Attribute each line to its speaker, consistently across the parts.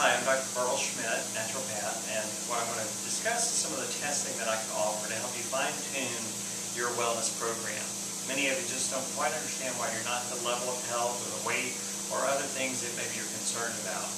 Speaker 1: Hi, I'm Dr. Schmidt, naturopath, and what I'm going to discuss is some of the testing that I can offer to help you fine-tune your wellness program. Many of you just don't quite understand why you're not at the level of health or the weight or other things that maybe you're concerned about.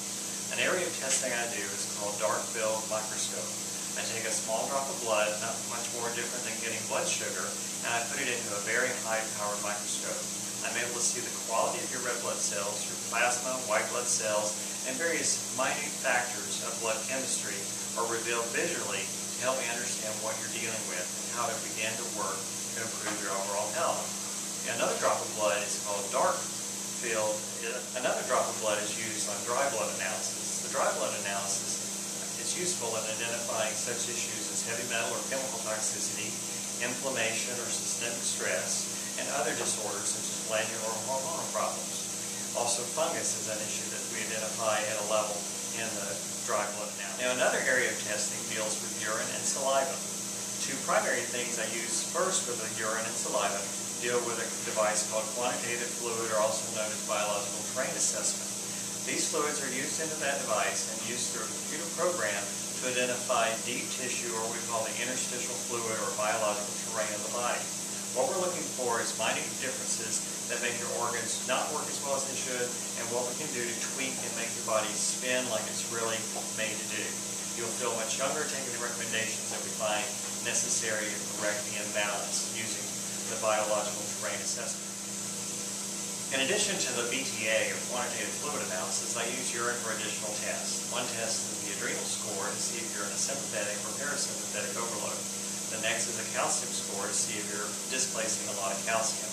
Speaker 1: An area of testing I do is called dark field microscope. I take a small drop of blood, not much more different than getting blood sugar, and I put it into a very high-powered microscope. I'm able to see the quality of your red blood cells, your plasma, white blood cells, and various minute factors of blood chemistry are revealed visually to help me understand what you're dealing with and how to begin to work to improve your overall health. Another drop of blood is called dark field. Another drop of blood is used on dry blood analysis. The dry blood analysis is useful in identifying such issues as heavy metal or chemical toxicity, inflammation or systemic stress, and other disorders such as glandular or hormonal problems. Also, fungus is an issue that we identify at a level in the dry blood analysis. Now, another area of testing deals with urine and saliva. Two primary things I use first with the urine and saliva deal with a device called quantitative fluid, or also known as biological terrain assessment. These fluids are used into that device and used through a computer program to identify deep tissue, or what we call the interstitial fluid or biological terrain of the body. What we're looking for is minute differences that make your organs not work as well as they should, and what we can do to tweak and make your body spin like it's really made to do. You'll feel much younger taking the recommendations that we find necessary to correct the imbalance using the biological terrain assessment. In addition to the BTA, or quantitative fluid analysis, I use urine for additional tests. One test is the adrenal score to see if you're in a sympathetic or parasympathetic overload. The next is a calcium score to see if you're displacing a lot of calcium.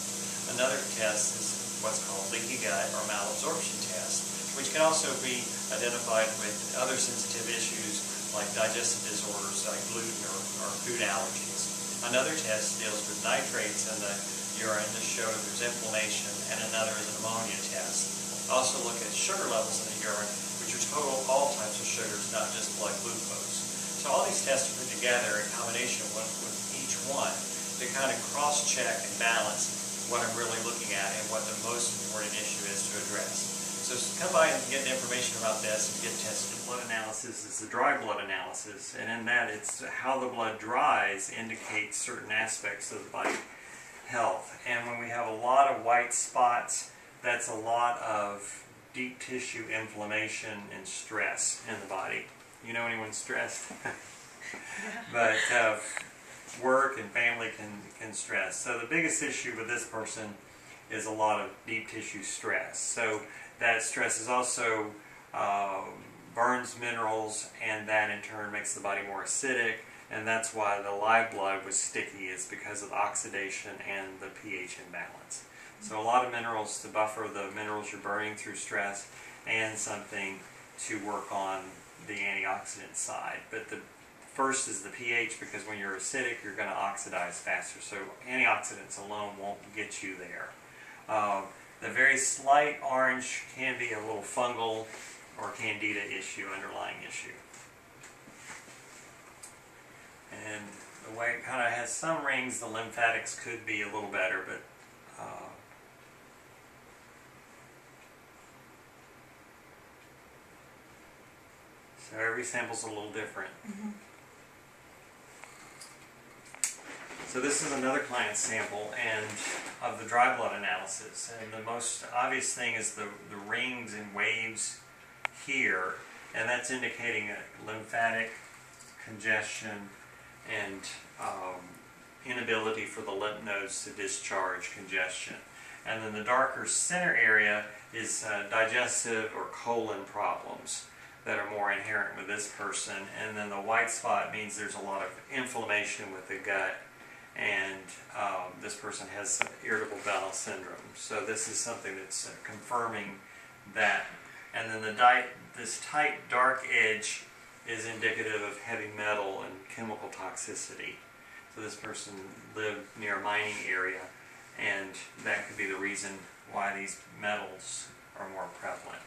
Speaker 1: Another test is what's called leaky gut or malabsorption test, which can also be identified with other sensitive issues like digestive disorders like gluten or food allergies. Another test deals with nitrates in the urine to show if there's inflammation, and another is an ammonia test. I also look at sugar levels in the urine, which are total all types of sugars, not just blood glucose. So all these tests are put together in combination with each one to kind of cross-check and balance what I'm really looking at and what the most important issue is to address. So come by and get information about this and get tested. Blood analysis is the dry blood analysis, and in that it's how the blood dries indicates certain aspects of the body health. And when we have a lot of white spots, that's a lot of deep tissue inflammation and stress in the body. You know anyone stressed? But work and family can stress. So the biggest issue with this person is a lot of deep tissue stress. So that stress is also burns minerals, and that in turn makes the body more acidic, and that's why the live blood was sticky, is because of oxidation and the pH imbalance. So a lot of minerals to buffer the minerals you're burning through stress, and something to work on the antioxidant side. But the first is the pH, because when you're acidic you're going to oxidize faster, so antioxidants alone won't get you there. The very slight orange can be a little fungal or candida issue, underlying issue. And the way it kind of has some rings, the lymphatics could be a little better, but so every sample's a little different. So this is another client sample and of the dry blood analysis, and the most obvious thing is the rings and waves here, and that's indicating a lymphatic congestion and inability for the lymph nodes to discharge, congestion. And then the darker center area is digestive or colon problems that are more inherent with this person, and then the white spot means there's a lot of inflammation with the gut, and this person has some irritable bowel syndrome. So this is something that's confirming that. And then this tight dark edge is indicative of heavy metal and chemical toxicity. So this person lived near a mining area, and that could be the reason why these metals are more prevalent.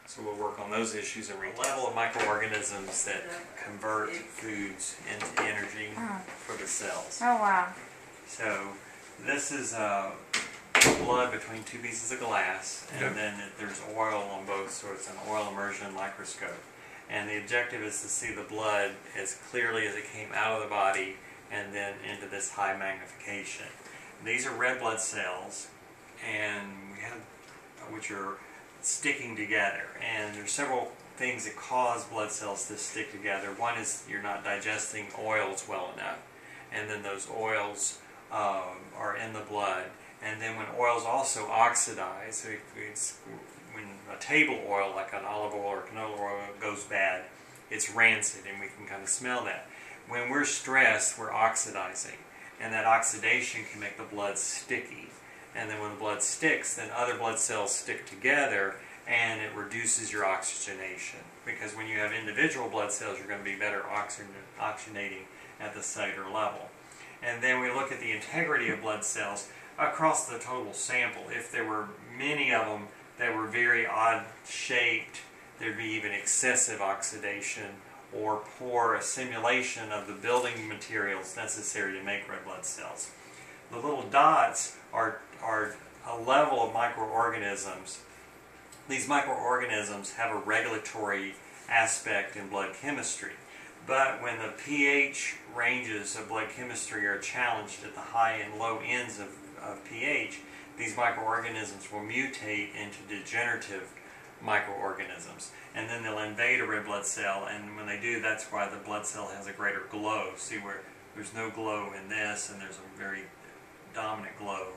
Speaker 1: So we'll work on those issues and the level of microorganisms that convert foods into energy for the cells.
Speaker 2: Oh, wow.
Speaker 1: So this is blood between two pieces of glass, and then there's oil on both, so it's an oil immersion microscope. And the objective is to see the blood as clearly as it came out of the body and then into this high magnification. These are red blood cells, and which are sticking together. And there's several things that cause blood cells to stick together. One is you're not digesting oils well enough, and then those oils are in the blood. And then when oils also oxidize, so when a table oil like an olive oil or canola oil goes bad, it's rancid, and we can kind of smell that. When we're stressed, we're oxidizing, and that oxidation can make the blood sticky. And then when the blood sticks, then other blood cells stick together, and it reduces your oxygenation. Because when you have individual blood cells, you're going to be better oxygenating at the cellular level. And then we look at the integrity of blood cells across the total sample. If there were many of them that were very odd shaped, there'd be even excessive oxidation or poor assimilation of the building materials necessary to make red blood cells. The little dots are a level of microorganisms. These microorganisms have a regulatory aspect in blood chemistry. But when the pH ranges of blood chemistry are challenged at the high and low ends of pH, these microorganisms will mutate into degenerative microorganisms. And then they'll invade a red blood cell, and when they do, that's why the blood cell has a greater glow. See where there's no glow in this, and there's a very dominant glow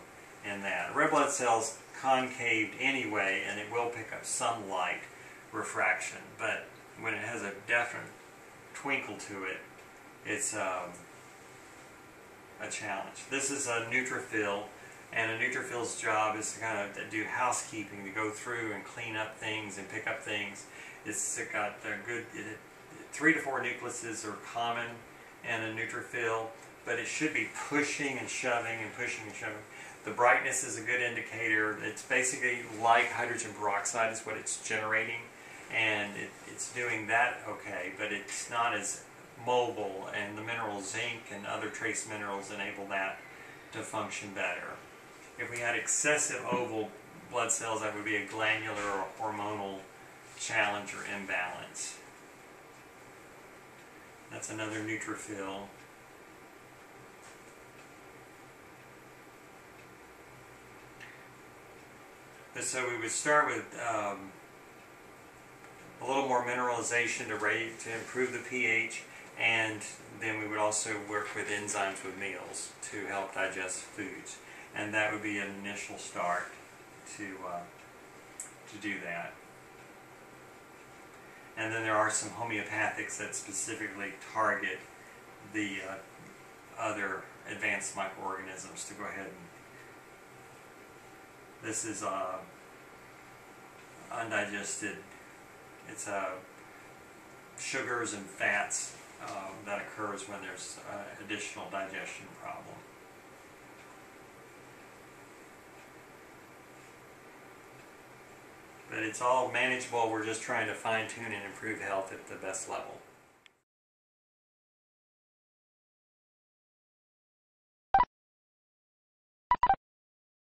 Speaker 1: in that. Red blood cell's concaved anyway, and it will pick up some light refraction, but when it has a definite twinkle to it, it's a challenge. This is a neutrophil, and a neutrophil's job is to kind of do housekeeping, to go through and clean up things and pick up things. It's got a good 3 to 4 nucleuses are common in a neutrophil, but it should be pushing and shoving and pushing and shoving. The brightness is a good indicator. It's basically like hydrogen peroxide is what it's generating, and it's doing that okay, but it's not as mobile, and the mineral zinc and other trace minerals enable that to function better. If we had excessive oval blood cells, that would be a glandular or hormonal challenge or imbalance. That's another neutrophil. So we would start with a little more mineralization to improve the pH, and then we would also work with enzymes with meals to help digest foods, and that would be an initial start to do that. And then there are some homeopathics that specifically target the other advanced microorganisms to go ahead and. This is undigested. It's sugars and fats that occurs when there's additional digestion problem. But it's all manageable. We're just trying to fine-tune and improve health at the best level.